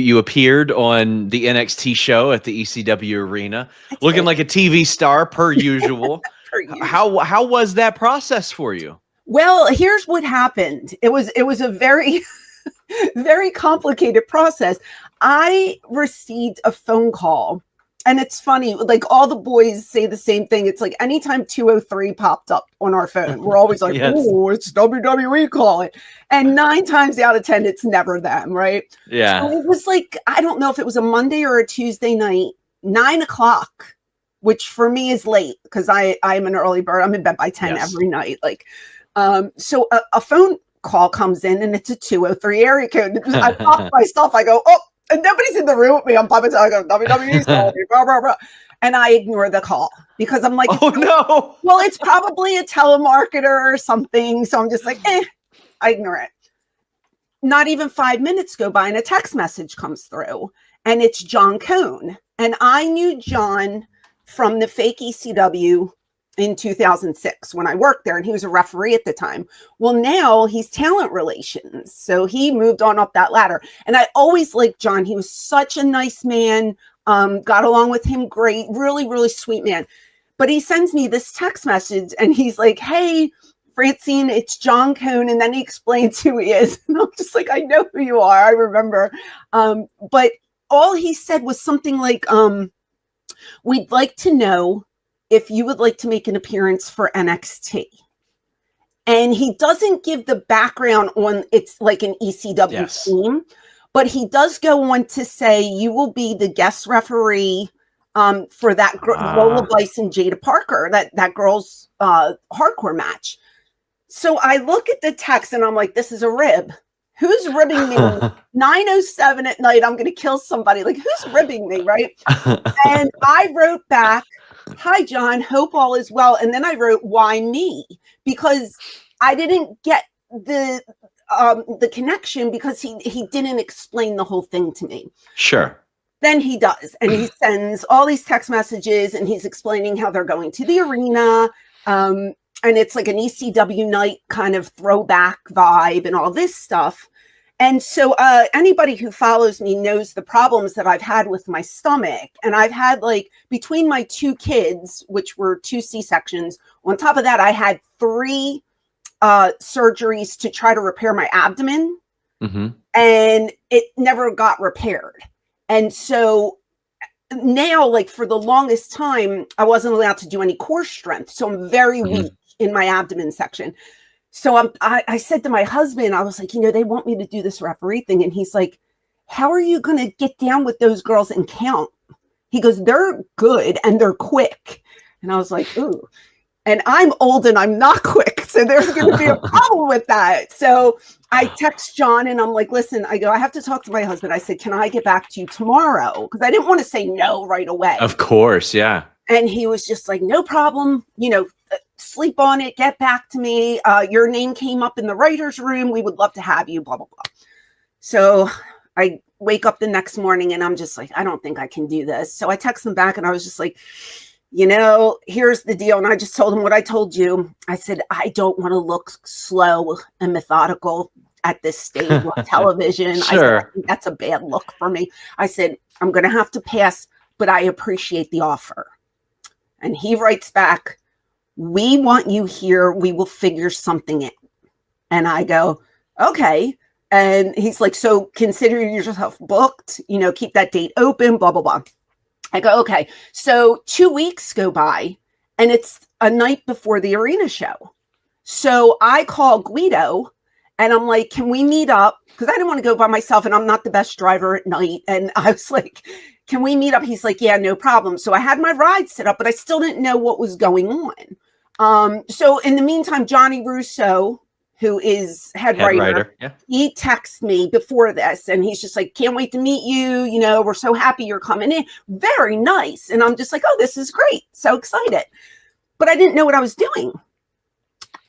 you appeared on the NXT show at the ECW arena, looking like a TV star per usual. How was that process for you? Well, here's what happened. It was a very, very complicated process. I received a phone call. And it's funny, like all the boys say the same thing. It's like anytime 203 popped up on our phone, we're always like, Yes. oh, it's WWE calling. And 9 times out of 10, it's never them, right? Yeah. So it was like, I don't know if it was a Monday or a Tuesday night, 9 o'clock, which for me is late because I'm an early bird. I'm in bed by 10 every night. Like, so a phone call comes in and it's a 203 area code. I pop myself, I go, oh, and nobody's in the room with me. I'm popping. I go, WWE's calling me, blah, blah, blah. And I ignore the call because I'm like, oh no. Well, it's probably a telemarketer or something. So I'm just like, I ignore it. Not even 5 minutes go by and a text message comes through and it's John Cone. And I knew John from the fake ECW in 2006 when I worked there, and he was a referee at the time. Well, now he's talent relations. So he moved on up that ladder. And I always liked John. He was such a nice man. Got along with him great. Really, really sweet man. But he sends me this text message and he's like, hey, Francine, it's John Cone. And then he explains who he is. And I'm just like, I know who you are. I remember. But all he said was something like, we'd like to know if you would like to make an appearance for NXT. And he doesn't give the background on it's like an ECW team, but he does go on to say you will be the guest referee for that Lola Vice and Jada Parker, that girl's hardcore match. So I look at the text and I'm like, this is a rib. Who's ribbing me? 9:07 at night, I'm going to kill somebody. Like, who's ribbing me, right? And I wrote back, hi, John, hope all is well. And then I wrote, why me? Because I didn't get the connection because he didn't explain the whole thing to me. Sure. Then he does. And he sends all these text messages and he's explaining how they're going to the arena. And it's like an ECW night kind of throwback vibe and all this stuff. And so anybody who follows me knows the problems that I've had with my stomach. And I've had, like, between my 2 kids, which were 2 C-sections, on top of that, I had 3 surgeries to try to repair my abdomen. Mm-hmm. And it never got repaired. And so now, like, for the longest time, I wasn't allowed to do any core strength. So I'm very weak in my abdomen section. So I said to my husband, I was like, they want me to do this referee thing. And he's like, how are you going to get down with those girls and count? He goes, they're good and they're quick. And I was like, ooh. And I'm old and I'm not quick. So there's going to be a problem with that. So I text John and I'm like, listen, I have to talk to my husband. I said, can I get back to you tomorrow? Because I didn't want to say no right away. Of course. Yeah. And he was just like, no problem. Sleep on it. Get back to me. Your name came up in the writer's room. We would love to have you, blah, blah, blah. So I wake up the next morning and I'm just like, I don't think I can do this. So I text him back and I was just like, here's the deal. And I just told him what I told you. I said, I don't want to look slow and methodical at this stage on television. Sure. I said, I think that's a bad look for me. I said, I'm going to have to pass, but I appreciate the offer. And he writes back, we want you here. We will figure something in. And I go, okay. And he's like, so consider yourself booked, keep that date open, blah, blah, blah. I go, okay. So 2 weeks go by and it's a night before the arena show. So I call Guido and I'm like, can we meet up? Because I didn't want to go by myself and I'm not the best driver at night. And I was like, can we meet up? He's like, yeah, no problem. So I had my ride set up, but I still didn't know what was going on. So in the meantime, Johnny Russo, who is head writer. Yeah. He texts me before this and he's just like, can't wait to meet you. We're so happy you're coming in. Very nice. And I'm just like, oh, this is great. So excited. But I didn't know what I was doing.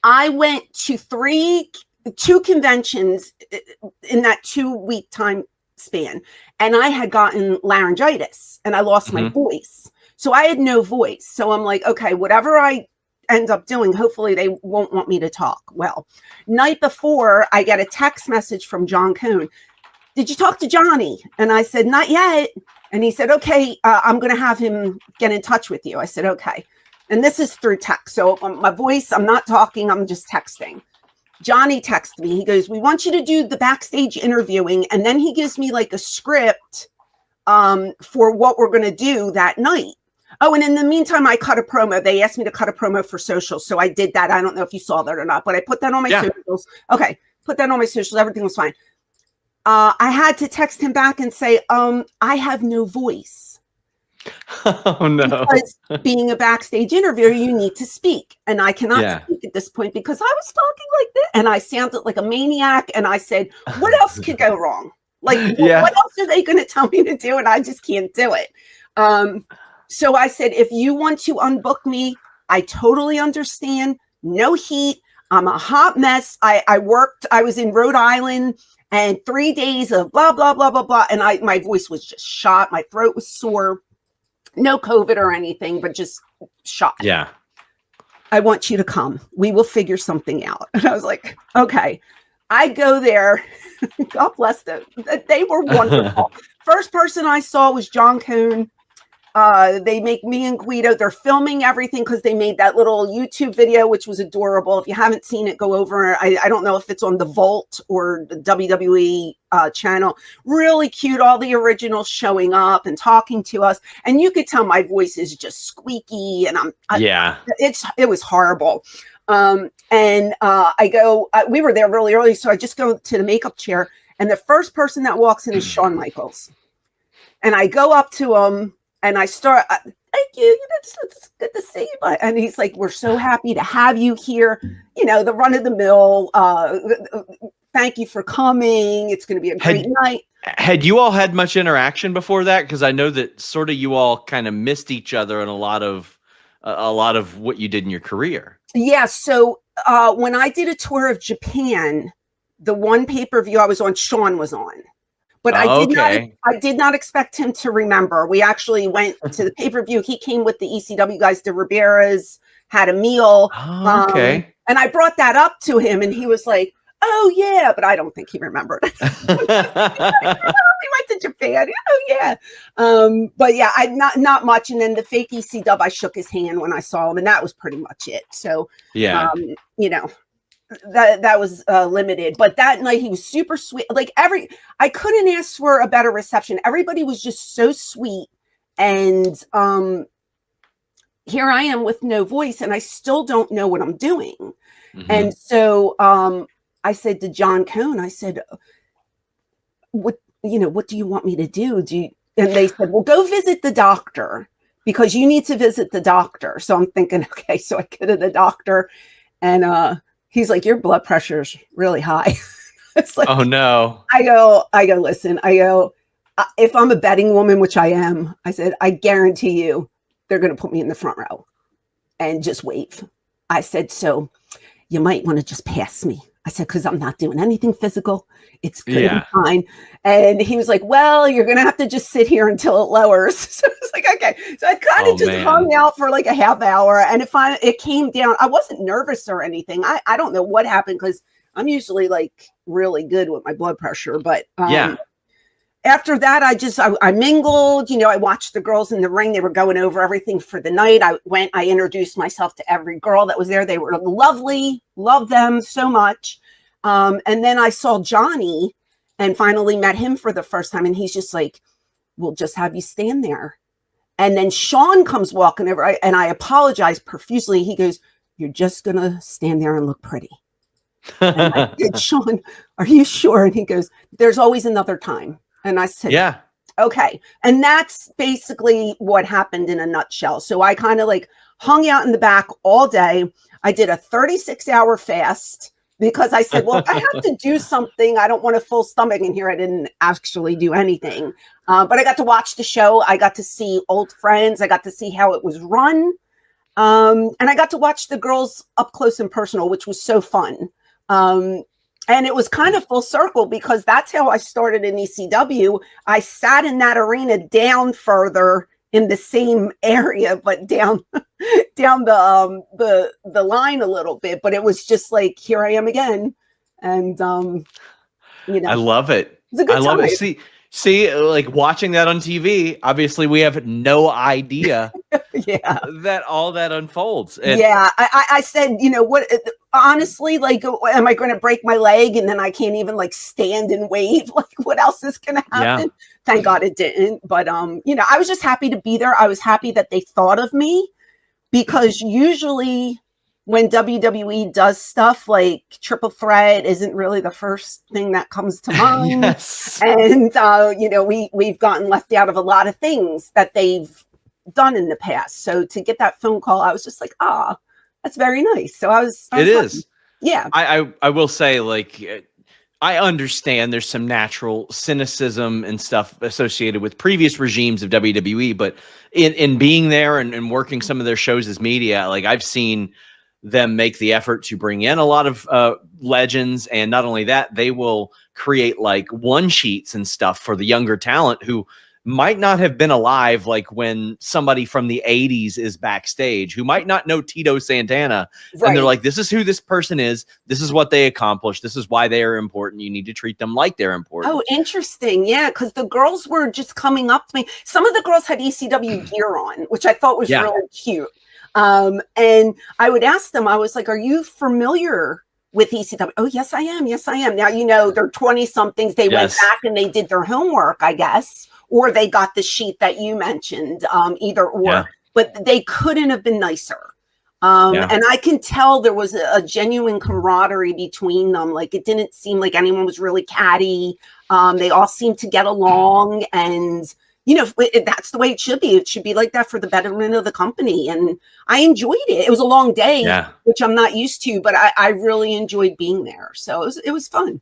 I went to two conventions in that 2-week time span. And I had gotten laryngitis and I lost my voice. So I had no voice. So I'm like, okay, whatever I end up doing, hopefully they won't want me to talk. Well, night before, I get a text message from John Cone. did you talk to Johnny? And I said, not yet. And he said, okay, I'm going to have him get in touch with you. I said, okay. And this is through text. So my voice, I'm not talking, I'm just texting. Johnny texted me. He goes, we want you to do the backstage interviewing. And then he gives me like a script for what we're going to do that night. Oh, and in the meantime, I cut a promo. They asked me to cut a promo for socials. So I did that. I don't know if you saw that or not, but I put that on my socials. Okay. Put that on my socials. Everything was fine. I had to text him back and say, I have no voice. Oh, no. Because being a backstage interviewer, you need to speak. And I cannot speak at this point because I was talking like this. And I sounded like a maniac. And I said, what else could go wrong? Like, what else are they going to tell me to do? And I just can't do it. So I said, if you want to unbook me, I totally understand. No heat. I'm a hot mess. I was in Rhode Island. And 3 days of blah, blah, blah, blah, blah. And my voice was just shot. My throat was sore. No COVID or anything, but just shot. Yeah. I want you to come. We will figure something out. And I was like, okay. I go there. God bless them. They were wonderful. First person I saw was John Coon. They make me and Guido. They're filming everything because they made that little YouTube video, which was adorable. If you haven't seen it, go over. I don't know if it's on the Vault or the WWE channel. Really cute. All the originals showing up and talking to us. And you could tell my voice is just squeaky. And it was horrible. We were there really early. So I just go to the makeup chair. And the first person that walks in is Shawn Michaels. And I go up to him. And I start, thank you. It's good to see you. And he's like, we're so happy to have you here. You know, the run of the mill. Thank you for coming. It's going to be a great night. Had you all had much interaction before that? Because I know that sort of you all kind of missed each other in a lot of what you did in your career. Yeah. So when I did a tour of Japan, the one pay-per-view I was on, Shawn was on. But I did not expect him to remember. We actually went to the pay-per-view. He came with the ECW guys, the Riberas, had a meal. Oh, okay. And I brought that up to him and he was like, oh yeah, but I don't think he remembered. We went to Japan. Oh yeah. But yeah, not much. And then the fake EC dub, I shook his hand when I saw him and that was pretty much it. So, you know, that was limited, but that night he was super sweet. Like I couldn't ask for a better reception. Everybody was just so sweet. And here I am with no voice and I still don't know what I'm doing. Mm-hmm. And so I said to John Cohn, I said, what do you want me to do? And they said, well, go visit the doctor because you need to visit the doctor. So I'm thinking, okay, so I go to the doctor and he's like, your blood pressure is really high. It's like, oh no. I go, listen, if I'm a betting woman, which I am, I said, I guarantee you they're going to put me in the front row and just wave. I said, so you might want to just pass me. I said, because I'm not doing anything physical. It's good and fine. And he was like, well, you're going to have to just sit here until it lowers. So I was like, okay. So I kind of hung out for like a half hour. And it came down, I wasn't nervous or anything. I don't know what happened because I'm usually like really good with my blood pressure. But after that, I mingled, I watched the girls in the ring. They were going over everything for the night. I introduced myself to every girl that was there. They were lovely, loved them so much. And then I saw Johnny and finally met him for the first time. And he's just like, we'll just have you stand there. And then Shawn comes walking over and I apologize profusely. He goes, you're just going to stand there and look pretty. And I said, Shawn, are you sure? And he goes, there's always another time. And I said, yeah, okay. And that's basically what happened in a nutshell. So I kind of like hung out in the back all day. I did a 36-hour fast because I said, well, I have to do something. I don't want a full stomach in here. I didn't actually do anything. But I got to watch the show. I got to see old friends. I got to see how it was run. And I got to watch the girls up close and personal, which was so fun. And it was kind of full circle because that's how I started in ECW. I sat in that arena down further in the same area, but down the line a little bit. But it was just like, here I am again. And, I love it. It's a good I love time. it. See, like watching that on TV, obviously we have no idea Yeah. that all that unfolds. Yeah. I said, you know what, honestly, like, am I going to break my leg and then I can't even like stand and wave? Like, what else is going to happen? Yeah. Thank God it didn't. But, you know, I was just happy to be there. I was happy that they thought of me, because usually when WWE does stuff, like Triple Threat isn't really the first thing that comes to mind. Yes. And, you know, we've gotten left out of a lot of things that they've done in the past. So to get that phone call, I was just like, that's very nice. So I was It is. Yeah. I will say, like, I understand there's some natural cynicism and stuff associated with previous regimes of WWE, but in being there and working some of their shows as media, like I've seen them make the effort to bring in a lot of legends. And not only that, they will create like one sheets and stuff for the younger talent who might not have been alive, like when somebody from the 80s is backstage, who might not know Tito Santana. Right. And they're like, this is who this person is. This is what they accomplished. This is why they are important. You need to treat them like they're important. Oh, interesting. Yeah, because the girls were just coming up to me. Some of the girls had ECW gear on, which I thought was really cute. And I would ask them, I was like, are you familiar with ECW? Oh, yes, I am. Yes, I am. Now, you know, they're 20 somethings. They went back and they did their homework, I guess, or they got the sheet that you mentioned, either or, but they couldn't have been nicer. And I can tell there was a genuine camaraderie between them. Like, it didn't seem like anyone was really catty. They all seemed to get along, and you know, that's the way it should be. It should be like that for the betterment of the company. And I enjoyed it. It was a long day, which I'm not used to, but I really enjoyed being there. So it was fun.